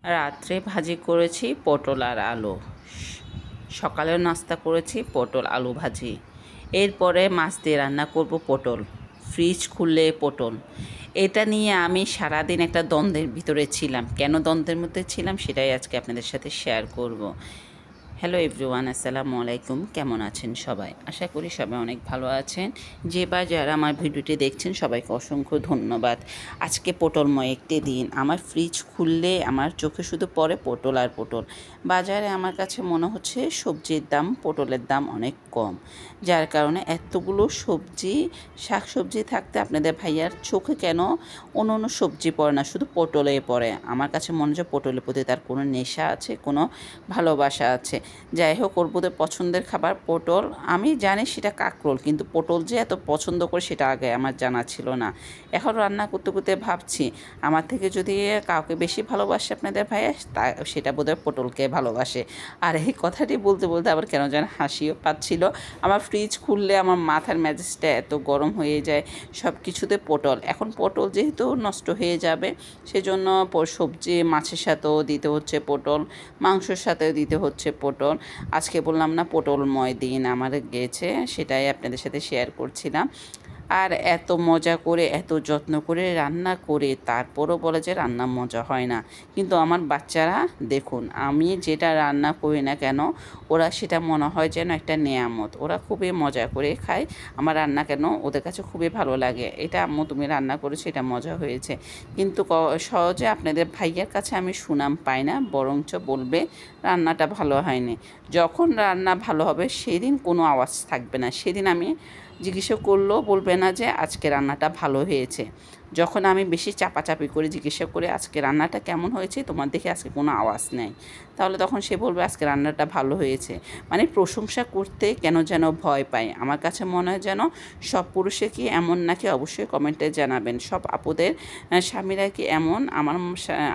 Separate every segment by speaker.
Speaker 1: রাত্রে ভাজি করেছি পটল আর আলু। সকালেও নাস্তা করেছি পটল আলু ভাজি। এরপরে মাছ দিয়ে রান্না করব পটল। ফ্রিজ খুললে পটল। এটা নিয়ে আমি সারাদিন একটা দ্বন্দ্বের ভিতরে ছিলাম। কেন দ্বন্দ্বের মধ্যে ছিলাম সেটাই আজকে আপনাদের সাথে শেয়ার করব। হ্যালো এভরিওয়ান, আসসালামু আলাইকুম। কেমন আছেন সবাই? আশা করি সবাই অনেক ভালো আছেন। যে বা যারা আমার ভিডিওটি দেখছেন সবাইকে অসংখ্য ধন্যবাদ। আজকে পটলময় একটি দিন। আমার ফ্রিজ খুললে আমার চোখে শুধু পড়ে পটল আর পটল। বাজারে আমার কাছে মনে হচ্ছে সবজির দাম, পটলের দাম অনেক কম, যার কারণে এতগুলো সবজি, শাকসবজি থাকতে আপনাদের ভাইয়ার চোখে কেন অন্য অন্য সবজি পড়ে না, শুধু পটলে পড়ে। আমার কাছে মনে হচ্ছে পটলের প্রতি তার কোনো নেশা আছে, কোনো ভালোবাসা আছে। যাই হোক, ওর বোধহয় পছন্দের খাবার পটল। আমি জানি সেটা কাঁকরোল, কিন্তু পটল যে এত পছন্দ করে সেটা আগে আমার জানা ছিল না। এখন রান্না করতে করতে ভাবছি, আমার থেকে যদি কাউকে বেশি ভালোবাসে আপনাদের ভাইয়া, তা সেটা বোধহয় পটলকে ভালোবাসে। আর এই কথাটি বলতে বলতে আবার কেন যেন হাসিও পাচ্ছিল। আমার ফ্রিজ খুললে আমার মাথার মেজাজটা এত গরম হয়ে যায়, সব কিছুতে পটল। এখন পটল যেহেতু নষ্ট হয়ে যাবে, সেজন্য সবজি মাছের সাথেও দিতে হচ্ছে পটল, মাংসের সাথেও দিতে হচ্ছে পটল। আজকে বললাম না পটলময় দিন আমার গেছে, সেটাই আপনাদের সাথে শেয়ার করছিলাম। আর এত মজা করে, এত যত্ন করে রান্না করে তারপরও বলে যে রান্না মজা হয় না। কিন্তু আমার বাচ্চারা দেখুন, আমি যেটা রান্না করি না কেন, ওরা সেটা মনে হয় যেন একটা নেয়ামত। ওরা খুবই মজা করে খায় আমার রান্না, কেন ওদের কাছে খুবই ভালো লাগে। এটা আম্মু তুমি রান্না করেছো, এটা মজা হয়েছে। কিন্তু সহজে আপনাদের ভাইয়ের কাছে আমি সুনাম পাই না, বরঞ্চ বলবে রান্নাটা ভালো হয়নি। যখন রান্না ভালো হবে সেদিন কোনো আওয়াজ থাকবে না, সেদিন আমি জিজ্ঞাসা করলেও বলবে না যে আজকে রান্নাটা ভালো হয়েছে। যখন আমি বেশি চাপাচাপি করে জিজ্ঞাসা করে আজকে রান্নাটা কেমন হয়েছে, তোমার দেখে আজকে কোনো আওয়াজ নেই, তাহলে তখন সে বলবে আজকে রান্নাটা ভালো হয়েছে। মানে প্রশংসা করতে কেন যেন ভয় পায়। আমার কাছে মনে হয় যেন সব পুরুষে কি এমন নাকি, অবশ্যই কমেন্টে জানাবেন। সব আপুদের স্বামীরা কি এমন আমার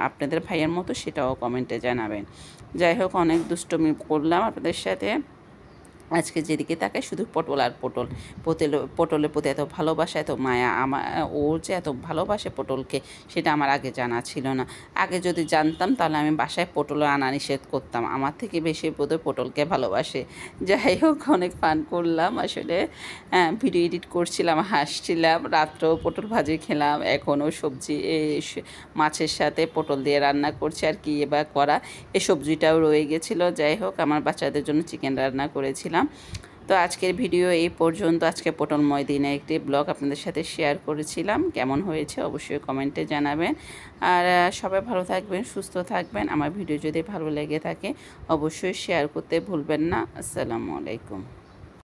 Speaker 1: আপনাদের ভাইয়ের মতো, সেটাও কমেন্টে জানাবেন। যাই হোক, অনেক দুষ্টমি করলাম আপনাদের সাথে। আজকে যেদিকে তাকাই শুধু পটল আর পটল। পটলের প্রতি এত ভালোবাসা, এত মায়া। ওর যে এত ভালোবাসে পটলকে, সেটা আমার আগে জানা ছিল না। আগে যদি জানতাম তাহলে আমি বাসায় পটল আনা নিষেধ করতাম। আমার থেকে বেশি বোধহয় পটলকে ভালোবাসে। যাই হোক, অনেক ফান করলাম আসলে। ভিডিও এডিট করছিলাম, হাসছিলাম। রাত্রেও পটল ভাজি খেলাম, এখনও সবজি মাছের সাথে পটল দিয়ে রান্না করছি। আর কি এবার করা, এই সবজিটাও রয়ে গেছিলো। যাই হোক, আমার বাচ্চাদের জন্য চিকেন রান্না করেছিলাম। তো আজকের ভিডিও এই পর্যন্ত। আজকে পটলময় দিনে একটি ব্লগ আপনাদের সাথে শেয়ার করেছিলাম। কেমন হয়েছে অবশ্যই কমেন্টে জানাবেন। আর সবাই ভালো থাকবেন, সুস্থ থাকবেন। আমার ভিডিও যদি ভালো লেগে থাকে অবশ্যই শেয়ার করতে ভুলবেন না। আসসালামু আলাইকুম।